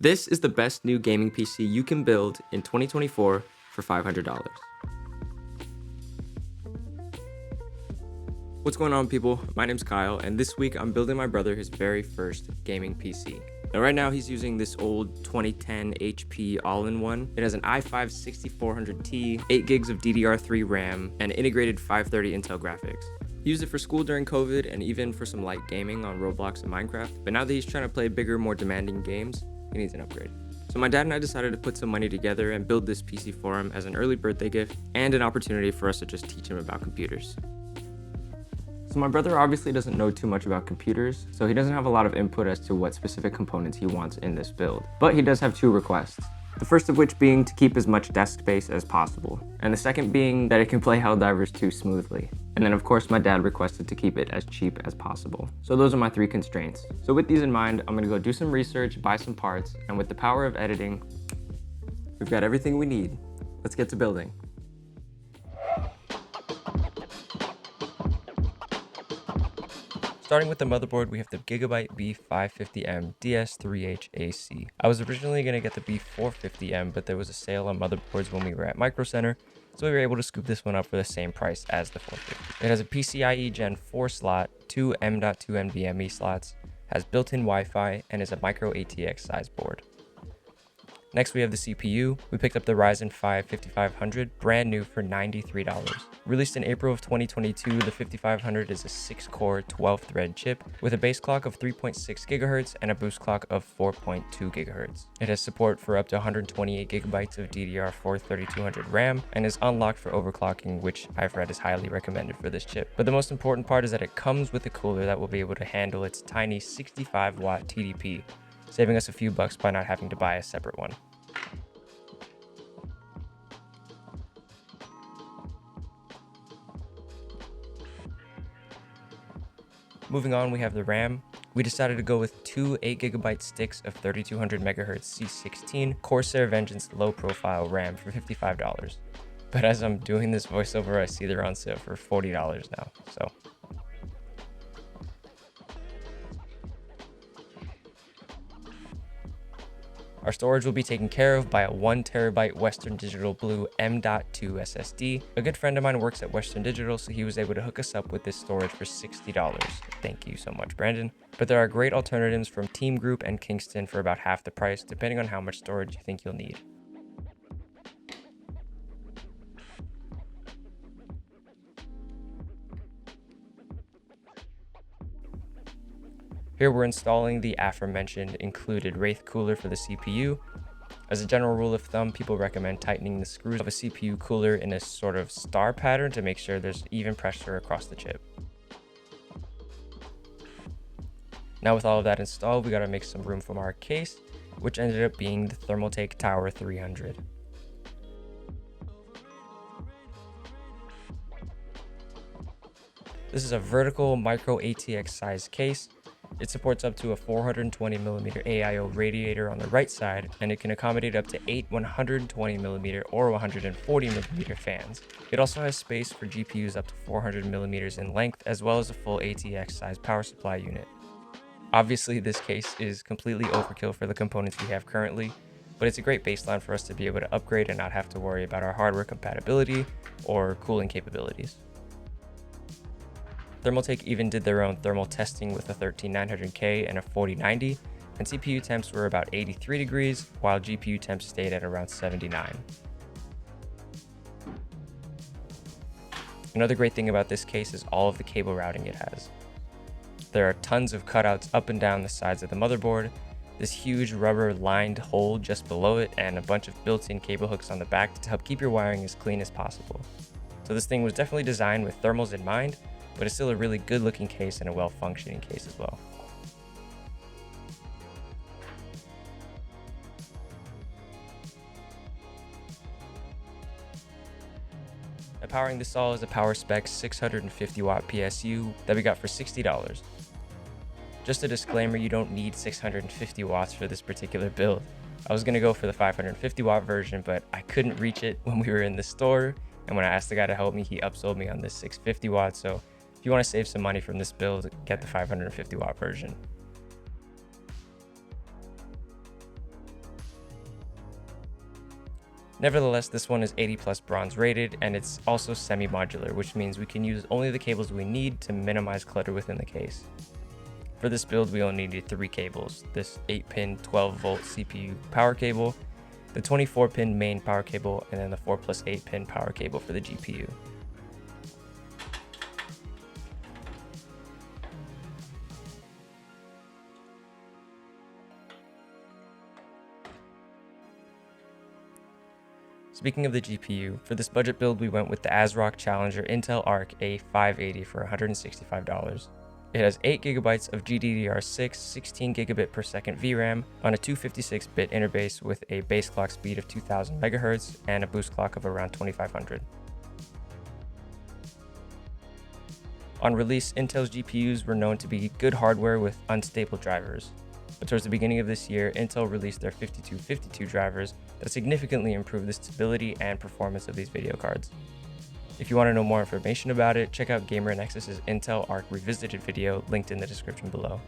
This is the best new gaming PC you can build in 2024 for $500. What's going on, people? My name's Kyle, and this week I'm building my brother his very first gaming PC. Now right now he's using this old 2010 HP all-in-one. It has an i5 6400T, 8 gigs of DDR3 RAM, and integrated 530 Intel graphics. He used it for school during COVID and even for some light gaming on Roblox and Minecraft, but now that he's trying to play bigger, more demanding games, he needs an upgrade. So my dad and I decided to put some money together and build this PC for him as an early birthday gift and an opportunity for us to just teach him about computers. So my brother obviously doesn't know too much about computers, so he doesn't have a lot of input as to what specific components he wants in this build. But he does have two requests. The first of which being to keep as much desk space as possible, and the second being that it can play Helldivers 2 smoothly. And then of course my dad requested to keep it as cheap as possible. So those are my three constraints. So with these in mind, I'm gonna go do some research, buy some parts, and with the power of editing, we've got everything we need. Let's get to building. Starting with the motherboard, we have the Gigabyte B550M DS3H AC. I was originally going to get the B450M, but there was a sale on motherboards when we were at Micro Center, so we were able to scoop this one up for the same price as the 450. It has a PCIe Gen 4 slot, two M.2 NVMe slots, has built-in Wi-Fi, and is a micro ATX size board. Next, we have the CPU. We picked up the Ryzen 5 5500, brand new for $93. Released in April of 2022, the 5500 is a 6-core, 12-thread chip with a base clock of 3.6 GHz and a boost clock of 4.2 GHz. It has support for up to 128 GB of DDR4 3200 RAM and is unlocked for overclocking, which I've read is highly recommended for this chip. But the most important part is that it comes with a cooler that will be able to handle its tiny 65-watt TDP, saving us a few bucks by not having to buy a separate one. Moving on, we have the RAM. We decided to go with two 8GB sticks of 3200 MHz C16 Corsair Vengeance low profile RAM for $55. But as I'm doing this voiceover, I see they're on sale for $40 now, so. Our storage will be taken care of by a 1TB Western Digital Blue M.2 SSD. A good friend of mine works at Western Digital, so he was able to hook us up with this storage for $60. Thank you so much, Brandon. But there are great alternatives from Team Group and Kingston for about half the price, depending on how much storage you think you'll need. Here we're installing the aforementioned included Wraith cooler for the CPU. As a general rule of thumb, people recommend tightening the screws of a CPU cooler in a sort of star pattern to make sure there's even pressure across the chip. Now with all of that installed, we gotta make some room from our case, which ended up being the Thermaltake Tower 300. This is a vertical micro ATX size case. It supports up to a 420mm AIO radiator on the right side, and it can accommodate up to 8 120mm or 140mm fans. It also has space for GPUs up to 400mm in length, as well as a full ATX size power supply unit. Obviously, this case is completely overkill for the components we have currently, but it's a great baseline for us to be able to upgrade and not have to worry about our hardware compatibility or cooling capabilities. Thermaltake even did their own thermal testing with a 13900K and a 4090, and CPU temps were about 83 degrees, while GPU temps stayed at around 79. Another great thing about this case is all of the cable routing it has. There are tons of cutouts up and down the sides of the motherboard, this huge rubber lined hole just below it, and a bunch of built-in cable hooks on the back to help keep your wiring as clean as possible. So this thing was definitely designed with thermals in mind, but it's still a really good looking case and a well-functioning case as well. Now powering this all is a PowerSpec 650-watt PSU that we got for $60. Just a disclaimer, you don't need 650 watts for this particular build. I was going to go for the 550-watt version, but I couldn't reach it when we were in the store, and when I asked the guy to help me, he upsold me on this 650 watts, so if you want to save some money from this build, get the 550 watt version. Nevertheless, this one is 80 plus bronze rated, and it's also semi-modular, which means we can use only the cables we need to minimize clutter within the case. For this build, we only needed 3 cables: this 8-pin 12-volt CPU power cable, the 24-pin main power cable, and then the 4+8-pin power cable for the GPU. Speaking of the GPU, for this budget build we went with the ASRock Challenger Intel Arc A580 for $165. It has 8GB of GDDR6 16GB per second VRAM on a 256-bit interface with a base clock speed of 2000 MHz and a boost clock of around 2500. On release, Intel's GPUs were known to be good hardware with unstable drivers. But towards the beginning of this year, Intel released their 5252 drivers that significantly improved the stability and performance of these video cards. If you want to know more information about it, check out GamerNexus's Intel Arc Revisited video linked in the description below.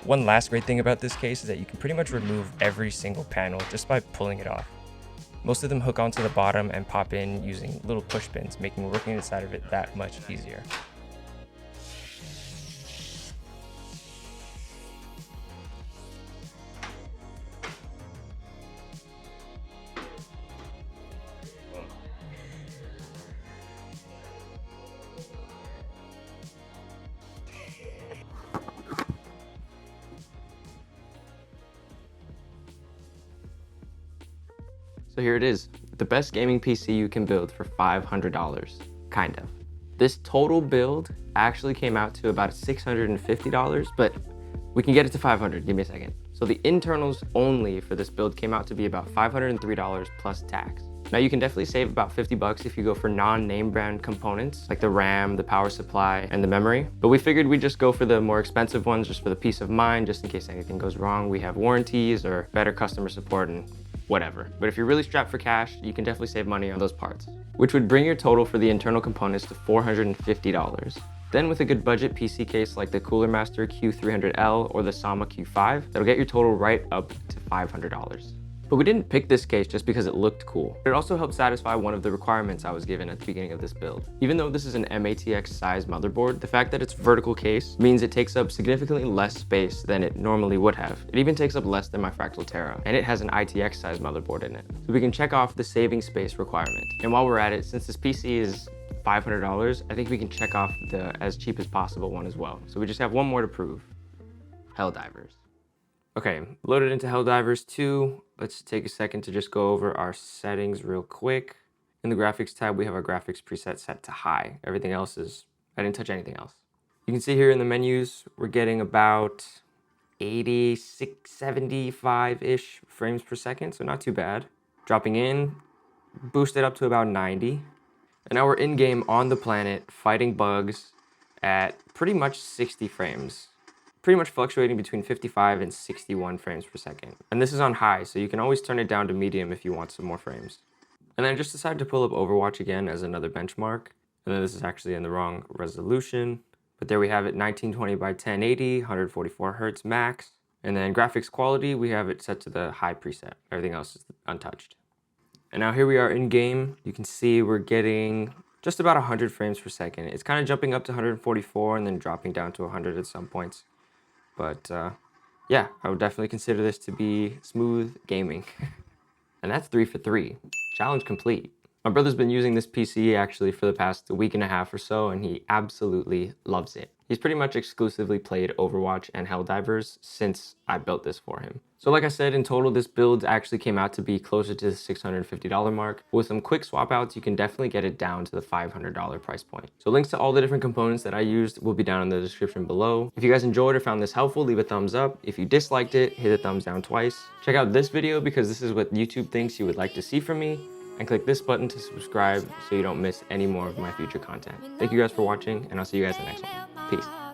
One last great thing about this case is that you can pretty much remove every single panel just by pulling it off. Most of them hook onto the bottom and pop in using little push pins, making working inside of it that much easier. So here it is, the best gaming PC you can build for $500, kind of. This total build actually came out to about $650, but we can get it to $500, give me a second. So the internals only for this build came out to be about $503 plus tax. Now you can definitely save about 50 bucks if you go for non-name brand components like the RAM, the power supply, and the memory. But we figured we'd just go for the more expensive ones just for the peace of mind, just in case anything goes wrong. We have warranties or better customer support and whatever. But if you're really strapped for cash, you can definitely save money on those parts, which would bring your total for the internal components to $450. Then with a good budget PC case like the Cooler Master Q300L or the Sama Q5, that'll get your total right up to $500. But we didn't pick this case just because it looked cool. It also helped satisfy one of the requirements I was given at the beginning of this build. Even though this is an MATX size motherboard, the fact that it's vertical case means it takes up significantly less space than it normally would have. It even takes up less than my Fractal Terra, and it has an ITX size motherboard in it. So we can check off the saving space requirement. And while we're at it, since this PC is $500, I think we can check off the as cheap as possible one as well. So we just have one more to prove. Helldivers. Okay, loaded into Helldivers 2. Let's take a second to just go over our settings real quick. In the graphics tab, we have our graphics preset set to high. Everything else is, I didn't touch anything else. You can see here in the menus, we're getting about 86, 75-ish frames per second, so not too bad. Dropping in, boosted up to about 90. And now we're in-game on the planet, fighting bugs at pretty much 60 frames. Pretty much fluctuating between 55 and 61 frames per second. And this is on high, so you can always turn it down to medium if you want some more frames. And then I just decided to pull up Overwatch again as another benchmark. And then this is actually in the wrong resolution. But there we have it, 1920 by 1080, 144 Hertz max. And then graphics quality, we have it set to the high preset. Everything else is untouched. And now here we are in game. You can see we're getting just about 100 frames per second. It's kind of jumping up to 144 and then dropping down to 100 at some points. But yeah, I would definitely consider this to be smooth gaming. And that's 3 for 3. Challenge complete. My brother's been using this PC actually for the past week and a half or so, and he absolutely loves it. He's pretty much exclusively played Overwatch and Helldivers since I built this for him. So like I said, in total, this build actually came out to be closer to the $650 mark. With some quick swap outs, you can definitely get it down to the $500 price point. So links to all the different components that I used will be down in the description below. If you guys enjoyed or found this helpful, leave a thumbs up. If you disliked it, hit a thumbs down twice. Check out this video because this is what YouTube thinks you would like to see from me. And click this button to subscribe so you don't miss any more of my future content. Thank you guys for watching, and I'll see you guys in the next one. Peace.